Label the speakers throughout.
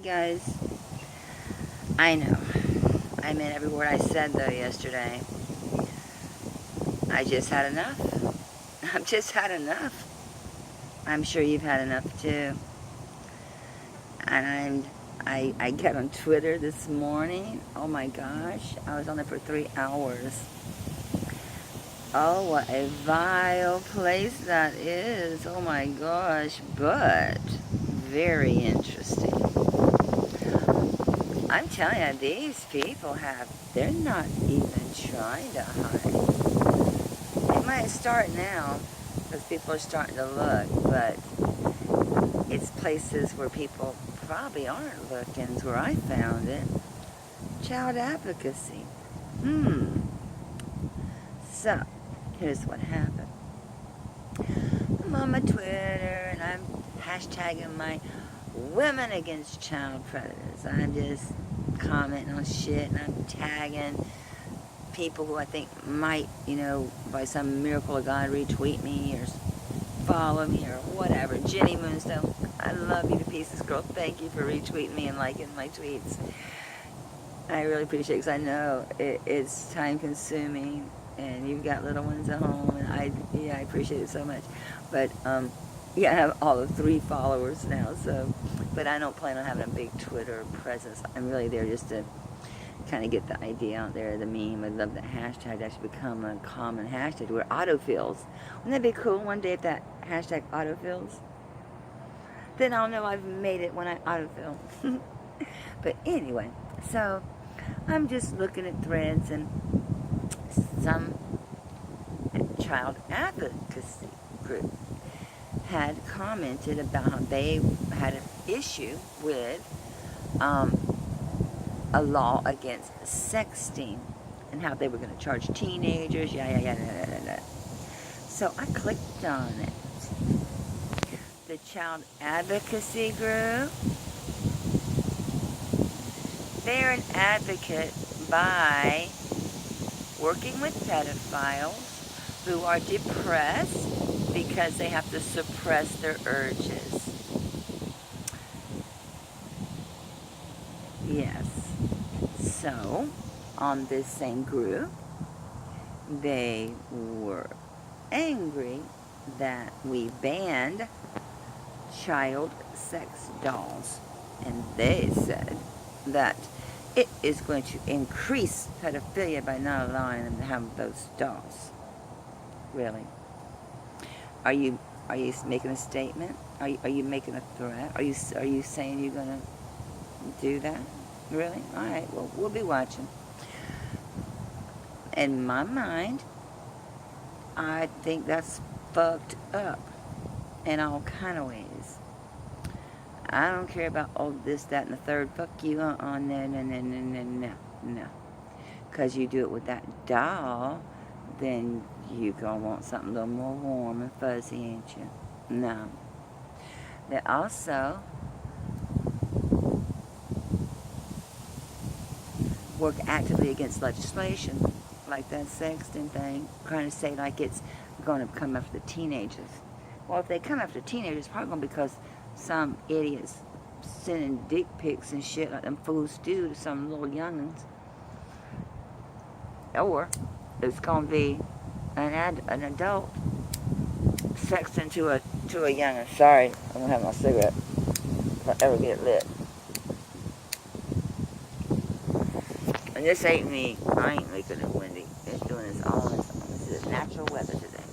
Speaker 1: guys, I know, I meant every word I said though yesterday. I just had enough. I've just had enough. I'm sure you've had enough too. And I got on Twitter this morning. Oh my gosh, I was on there for 3 hours. Oh, what a vile place that is. Oh my gosh, but very interesting. I'm telling you, these people they're not even trying to hide. They might start now, because people are starting to look, but it's places where people probably aren't looking, is where I found it. Child advocacy. So, here's what happened. I'm on my Twitter, and I'm hashtagging my women against child predators. I'm just commenting on shit, and I'm tagging people who I think might, by some miracle of God, retweet me or follow me or whatever. Jenny Moonstone, I love you to pieces, girl. Thank you for retweeting me and liking my tweets. I really appreciate it, because I know it's time consuming, and you've got little ones at home, and I appreciate it so much. But I have all of 3 followers now, so, but I don't plan on having a big Twitter presence. I'm really there just to kind of get the idea out there, the meme. I love that hashtag to actually become a common hashtag where autofills. Wouldn't that be cool one day if that hashtag autofills? Then I'll know I've made it when I autofill. But anyway, so I'm just looking at threads, and some child advocacy group had commented about how they had an issue with a law against sexting and how they were going to charge teenagers, So I clicked on it. The child advocacy group, they're an advocate by working with pedophiles who are depressed because they have to suppress their urges. Yes. So, on this same group, they were angry that we banned child sex dolls. And they said that it is going to increase pedophilia by not allowing them to have those dolls. Really? Are you making a statement? Are you making a threat? Are you saying you're going to do that? Really? All right. Well, we'll be watching. In my mind, I think that's fucked up in all kind of ways. I don't care about all this, that, and the third. Fuck you. No. Because you do it with that doll, then you gonna want something a little more warm and fuzzy, ain't you? No. They also work actively against legislation like that sexting thing, trying to say like it's going to come after the teenagers. Well, if they come after teenagers, it's probably going to be because some idiots sending dick pics and shit like them fools do to some little youngins. Or it's going to be an adult sexting to a youngin. Sorry, I'm going to have my cigarette if I ever get it lit. And this ain't me. I ain't making it windy. It's doing its own. This is natural weather today.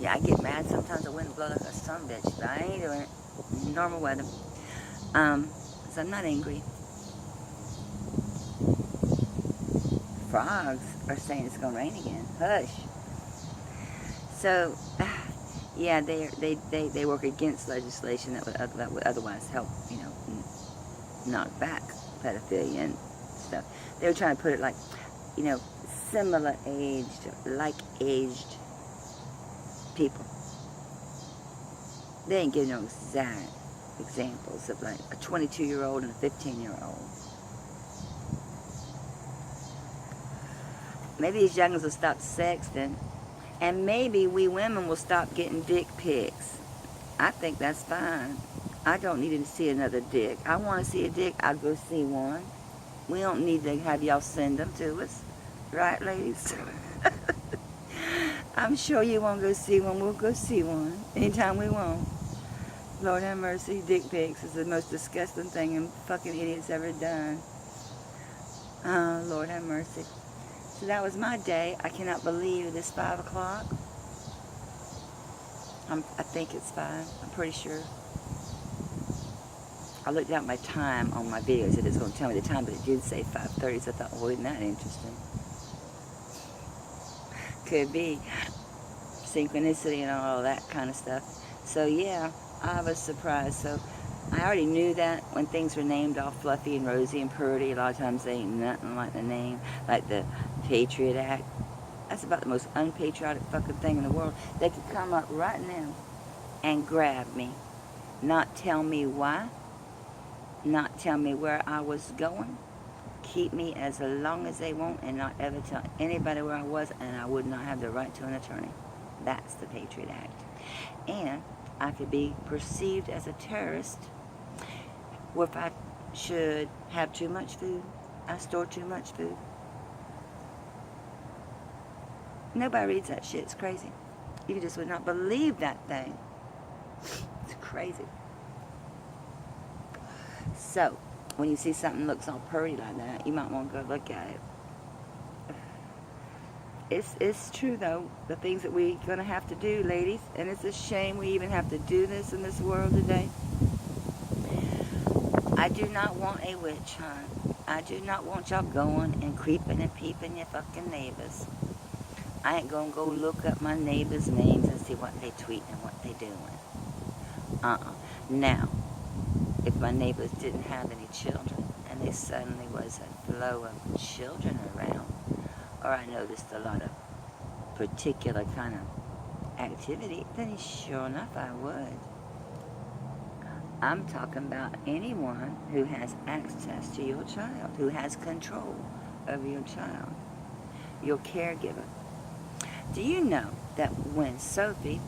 Speaker 1: Yeah, I get mad sometimes the wind blows like a sumbitch, but I ain't doing it. Normal weather. So I'm not angry. Frogs are saying it's gonna rain again. Hush. So, yeah, they work against legislation that would otherwise help, knock back pedophilia and stuff. They were trying to put it like, similar aged, like aged people. They ain't giving no exact examples of like a 22-year-old and a 15-year-old. Maybe these youngins will stop sexting, and maybe we women will stop getting dick pics. I think that's fine. I don't need to see another dick. I want to see a dick, I'll go see one. We don't need to have y'all send them to us. Right, ladies? I'm sure you won't go see one. We'll go see one anytime we want. Lord have mercy, dick pics is the most disgusting thing a fucking idiot's ever done. Oh, Lord have mercy. So that was my day. I cannot believe it is 5 o'clock. I think it's 5. I'm pretty sure. I looked at my time on my videos. It was going to tell me the time, but it did say 5:30. So I thought, well, isn't that interesting? Could be synchronicity and all that kind of stuff. So yeah, I was surprised. So I already knew that when things were named all fluffy and rosy and pretty, a lot of times they ain't nothing like the name, like the Patriot Act. That's about the most unpatriotic fucking thing in the world. They could come up right now and grab me, not tell me why, not tell me where I was going, keep me as long as they want, and not ever tell anybody where I was, and I would not have the right to an attorney. That's the Patriot Act. And I could be perceived as a terrorist, or if I should have too much food, I store too much food. Nobody reads that shit. It's crazy. You just would not believe that thing. It's crazy. So, when you see something looks all pretty like that, you might want to go look at it. It's true, though, the things that we're going to have to do, ladies. And it's a shame we even have to do this in this world today. I do not want a witch hunt. I do not want y'all going and creeping and peeping your fucking neighbors. I ain't going to go look up my neighbors' names and see what they tweet and what they doing. Now, if my neighbors didn't have any children and there suddenly was a flow of children around, or I noticed a lot of particular kind of activity, then sure enough I would. I'm talking about anyone who has access to your child, who has control over your child, your caregiver. Do you know that when Sophie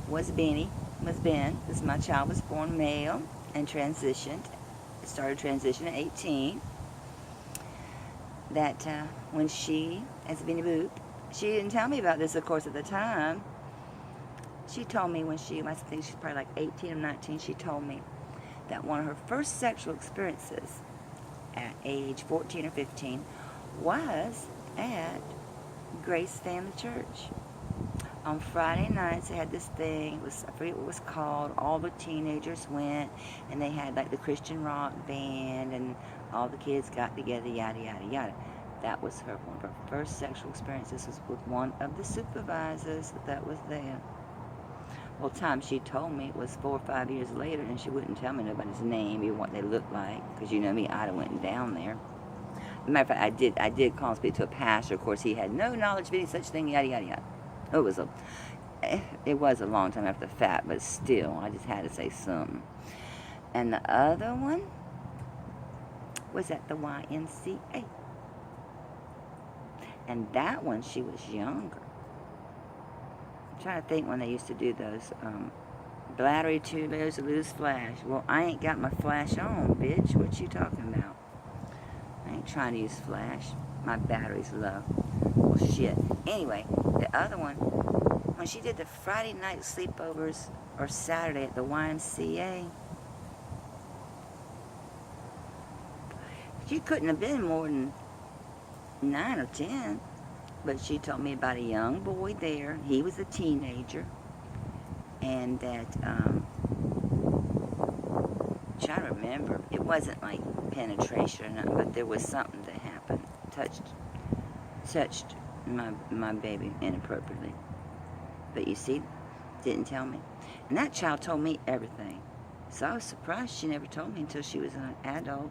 Speaker 1: was Ben, because my child was born male and started transition at 18, that when she, as Beanie Boop, she didn't tell me about this, of course, at the time. She told me when I think she's probably like 18 or 19, she told me that one of her first sexual experiences at age 14 or 15 was at Grace Family Church. On Friday nights, they had this thing, I forget what it was called, all the teenagers went, and they had like the Christian rock band, and all the kids got together, yada, yada, yada. That was one of her first sexual experiences, was with one of the supervisors that was there. Well, time she told me it was 4 or 5 years later, and she wouldn't tell me nobody's name or what they looked like, because you know me, I'd have went down there. Matter of fact, I did call and speak to a pastor. Of course, he had no knowledge of any such thing, yada, yada, yada. It was a long time after the fact, but still, I just had to say something. And the other one was at the YMCA. And that one, she was younger. I'm trying to think when they used to do those battery tubers to lose flash. Well, I ain't got my flash on, bitch. What you talking about? I ain't trying to use flash. My battery's low. Well, shit. Anyway, the other one, when she did the Friday night sleepovers, or Saturday at the YMCA, she couldn't have been more than 9 or 10. But she told me about a young boy there. He was a teenager. And that, trying to remember, it wasn't like penetration or nothing, but there was something that happened. Touched my baby inappropriately. But you see, didn't tell me. And that child told me everything. So I was surprised she never told me until she was an adult.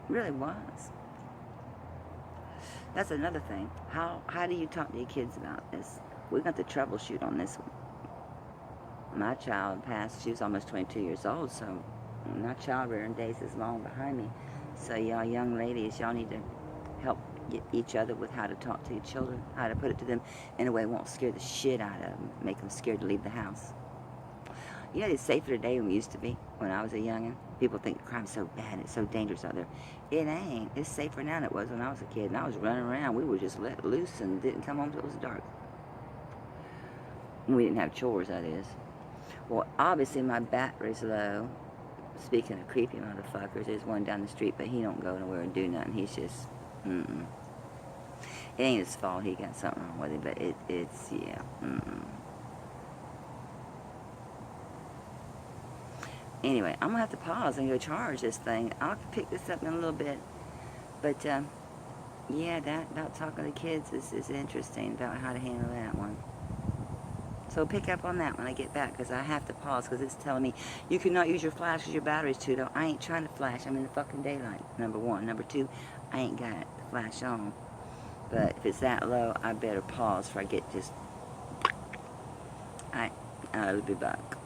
Speaker 1: Really was. That's another thing. How do you talk to your kids about this? We're going to troubleshoot on this one. My child passed, she was almost 22 years old, so my child rearing days is long behind me. So y'all young ladies, y'all need to help each other with how to talk to your children, how to put it to them in a way that won't scare the shit out of them, make them scared to leave the house. You know, it's safer today than we used to be when I was a youngin'. People think crime's so bad, it's so dangerous out there. It ain't. It's safer now than it was when I was a kid. And I was running around. We were just let loose and didn't come home until it was dark. We didn't have chores, that is. Well, obviously my battery's low. Speaking of creepy motherfuckers, there's one down the street, but he don't go nowhere and do nothing. He's just, It ain't his fault. He got something wrong with it, but it's, yeah, Anyway, I'm going to have to pause and go charge this thing. I'll pick this up in a little bit. But, yeah, that about talking to kids is interesting, about how to handle that one. So pick up on that when I get back, because I have to pause, because it's telling me you cannot use your flash because your battery's too low. I ain't trying to flash. I'm in the fucking daylight, number one. Number two, I ain't got the flash on. But if it's that low, I better pause before I get just... I'll be back.